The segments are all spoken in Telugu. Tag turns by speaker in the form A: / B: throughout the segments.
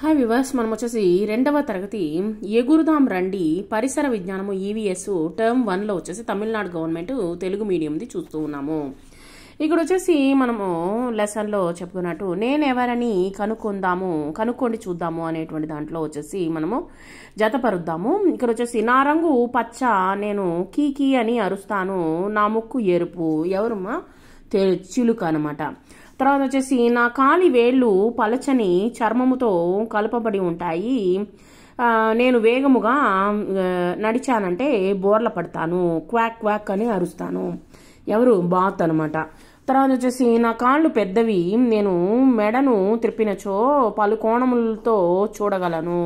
A: హాయ్ వివర్స్, మనం వచ్చేసి 2వ తరగతి ఎగురుదాం రండి పరిసర విజ్ఞానము ఈవీఎస్ టర్మ్ 1లో వచ్చేసి తమిళనాడు గవర్నమెంట్ తెలుగు మీడియంది చూస్తూ ఉన్నాము. ఇక్కడ వచ్చేసి మనము లెసన్లో చెప్పుకున్నట్టు నేనెవరని కనుక్కోండి చూద్దాము అనేటువంటి దాంట్లో వచ్చేసి మనము జతపరుద్దాము. ఇక్కడ వచ్చేసి నా రంగు పచ్చ, నేను కీకీ అని అరుస్తాను, నా ముక్కు ఎరుపు, ఎవరమ్మా చిలుక అనమాట. తర్వాత వచ్చేసి నా కాలి వేళ్ళు పలచని చర్మముతో కలపబడి ఉంటాయి, నేను వేగముగా నడిచానంటే బోర్ల పడతాను, క్వాక్ క్వాక్ అని అరుస్తాను, ఎవరు బాత్ అనమాట. తర్వాత వచ్చేసి నా కాళ్ళు పెద్దవి, నేను మెడను త్రిప్పినచో పలు కోణములతో చూడగలను,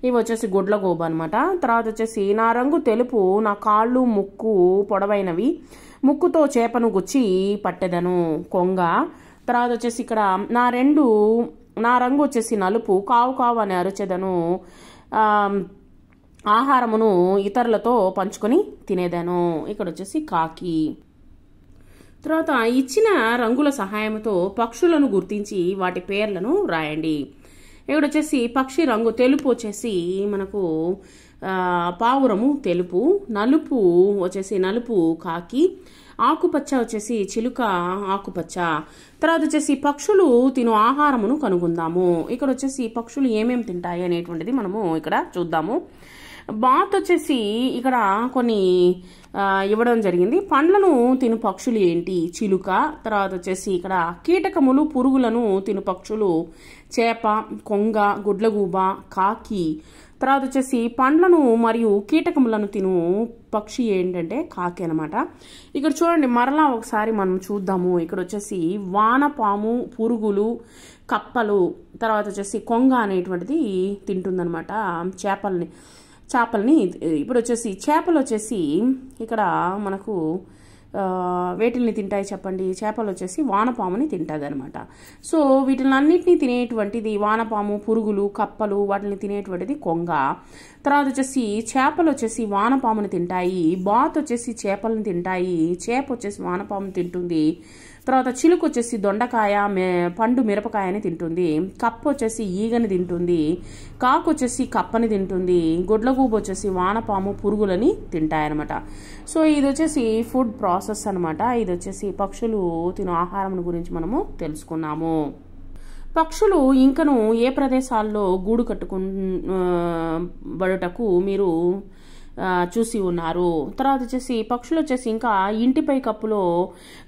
A: ఇవి వచ్చేసి గుడ్లగూబ అనమాట. తర్వాత వచ్చేసి నా రంగు తెలుపు, నా కాళ్ళు ముక్కు పొడవైనవి, ముక్కుతో చేపను గుచ్చి పట్టెదను, కొంగ. తర్వాత వచ్చేసి ఇక్కడ నా రంగు వచ్చేసి నలుపు, కావు కావు అని అరిచెదను, ఆహారమును ఇతరులతో పంచుకొని తినేదాను, ఇక్కడ వచ్చేసి కాకి. తర్వాత ఇచ్చిన రంగుల సహాయంతో పక్షులను గుర్తించి వాటి పేర్లను రాయండి. ఇక్కడ వచ్చేసి పక్షి రంగు తెలుపు వచ్చేసి మనకు పావురము తెలుపు, నలుపు వచ్చేసి నలుపు కాకి, ఆకుపచ్చ వచ్చేసి చిలుక ఆకుపచ్చ. తర్వాత వచ్చేసి పక్షులు తిను ఆహారమును కనుగొందాము. ఇక్కడ వచ్చేసి పక్షులు ఏమేమి తింటాయి అనేటువంటిది మనము ఇక్కడ చూద్దాము. బాత్ వచ్చేసి ఇక్కడ కొన్ని ఇవ్వడం జరిగింది. పండ్లను తిను పక్షులు ఏంటి? చిలుక. తర్వాత వచ్చేసి ఇక్కడ కీటకములు పురుగులను తిను పక్షులు చేప, కొంగ, గుడ్లగూబ, కాకి. తర్వాత వచ్చేసి పండ్లను మరియు కీటకములను తిను పక్షి ఏంటంటే కాకి అనమాట. ఇక్కడ చూడండి, మరలా ఒకసారి మనం చూద్దాము. ఇక్కడ వచ్చేసి వానపాము, పురుగులు, కప్పలు, తర్వాత వచ్చేసి కొంగ అనేటువంటిది తింటుందనమాట చేపల్ని. ఇప్పుడు వచ్చేసి చేపలు వచ్చేసి ఇక్కడ మనకు వేటిల్ని తింటాయి చెప్పండి? చేపలు వచ్చేసి వానపాముని తింటుంది అనమాట. సో వీటిని అన్నిటినీ తినేటువంటిది వానపాము, పురుగులు, కప్పలు, వాటిని తినేటువంటిది కొంగ. తర్వాత వచ్చేసి చేపలు వచ్చేసి వానపాముని తింటాయి, బాత్ వచ్చేసి చేపలను తింటాయి, చేప వచ్చేసి వానపాముని తింటుంది. తర్వాత చిలుక వచ్చేసి దొండకాయ, పండు మిరపకాయని తింటుంది, కప్ప వచ్చేసి ఈగని తింటుంది, కాకు వచ్చేసి కప్పని తింటుంది, గుడ్లగూబ వచ్చేసి వానపాము, పురుగులని తింటాయన్నమాట. సో ఇది వచ్చేసి ఫుడ్ ప్రాసెస్ అనమాట. ఇది వచ్చేసి పక్షులు తిను ఆహారం గురించి మనము తెలుసుకున్నాము. పక్షులు ఇంకను ఏ ప్రదేశాల్లో గూడు కట్టుబడుటకు మీరు చూసి ఉన్నారు? తర్వాత వచ్చేసి పక్షులు వచ్చేసి ఇంకా ఇంటిపై కప్పులో,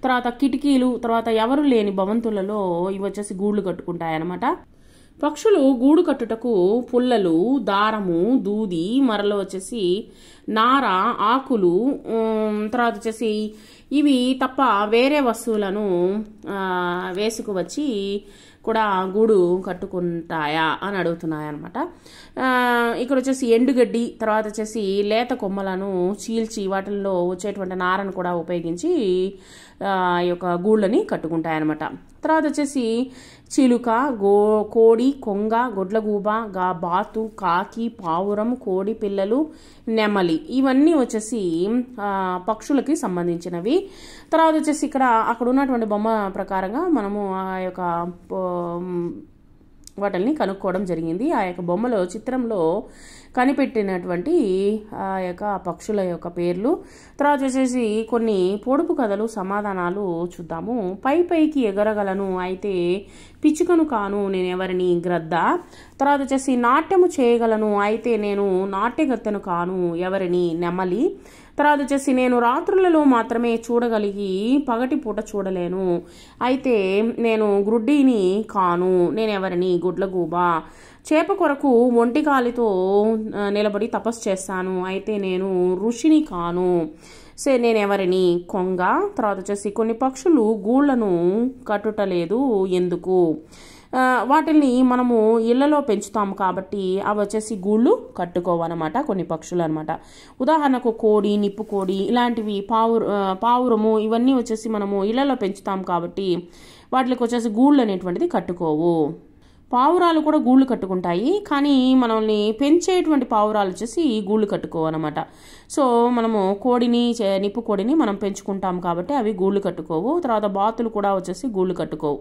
A: తర్వాత కిటికీలు, తర్వాత ఎవరు లేని భవంతులలో ఇవి వచ్చేసి గూళ్ళు కట్టుకుంటాయన్నమాట. పక్షులు గూడు కట్టుటకు పుల్లలు, దారము, దూది, మరలో వచ్చేసి నార, ఆకులు, తర్వాత వచ్చేసి ఇవి తప్ప వేరే వస్తువులను వేసుకువచ్చి కూడా గూడు కట్టుకుంటాయా అని అడుగుతున్నాయన్నమాట. ఇక్కడ వచ్చేసి ఎండుగడ్డి, తర్వాత వచ్చేసి లేత కొమ్మలను చీల్చి వాటిల్లో వచ్చేటువంటి నారను కూడా ఉపయోగించి ఈ యొక్క గూళ్ళని కట్టుకుంటాయన్నమాట. తర్వాత వచ్చేసి చిలుక, కోడి, కొంగ, గుడ్లగూబ, బాతు, కాకి, పావురం, కోడి పిల్లలు, నెమలి, ఇవన్నీ వచ్చేసి పక్షులకి సంబంధించినవి. తర్వాత వచ్చేసి అక్కడ ఉన్నటువంటి బొమ్మ ప్రకారంగా మనము ఆ యొక్క వాటిని కనుక్కోవడం జరిగింది. ఆ యొక్క బొమ్మలో చిత్రంలో కనిపెట్టినటువంటి ఆ యొక్క పక్షుల యొక్క పేర్లు. తర్వాత వచ్చేసి కొన్ని పొడుపు కథలు, సమాధానాలు చూద్దాము. పైకి ఎగరగలను, అయితే పిచ్చుకను కాను, నేను ఎవరిని? గ్రద్ద. తర్వాత వచ్చేసి నాట్యము చేయగలను, అయితే నేను నాట్యగత్తెను కాను, ఎవరిని? నెమలి. తర్వాత వచ్చేసి నేను రాత్రులలో మాత్రమే చూడగలిగి పగటిపూట చూడలేను, అయితే నేను గ్రుడ్డిని కాను, నేను ఎవరిని? గుడ్లగూబ. చేప కొరకు ఒంటికాలితో నిలబడి తపస్సు చేస్తాను, అయితే నేను ఋషిని కాను, నేను ఎవరిని? కొంగ. తర్వాత వచ్చేసి కొన్ని పక్షులు గూళ్లను కట్టుటలేదు, ఎందుకు? వాటిని మనము ఇళ్లలో పెంచుతాము కాబట్టి అవి వచ్చేసి గూళ్ళు కట్టుకోవన్నమాట, కొన్ని పక్షులు అనమాట. ఉదాహరణకు కోడి, నిప్పు కోడి, ఇలాంటివి, పావురము, ఇవన్నీ వచ్చేసి మనము ఇళ్లలో పెంచుతాం కాబట్టి వాటికి వచ్చేసి గూళ్ళు అనేటువంటిది కట్టుకోవు. పావురాలు కూడా గూళ్ళు కట్టుకుంటాయి, కానీ మనల్ని పెంచేటువంటి పావురాలు వచ్చేసి గూళ్ళు కట్టుకోవన్నమాట. సో మనము కోడిని, నిప్పు కోడిని మనం పెంచుకుంటాం కాబట్టి అవి గూళ్ళు కట్టుకోవు. తర్వాత బాతులు కూడా వచ్చేసి గూళ్ళు కట్టుకోవు.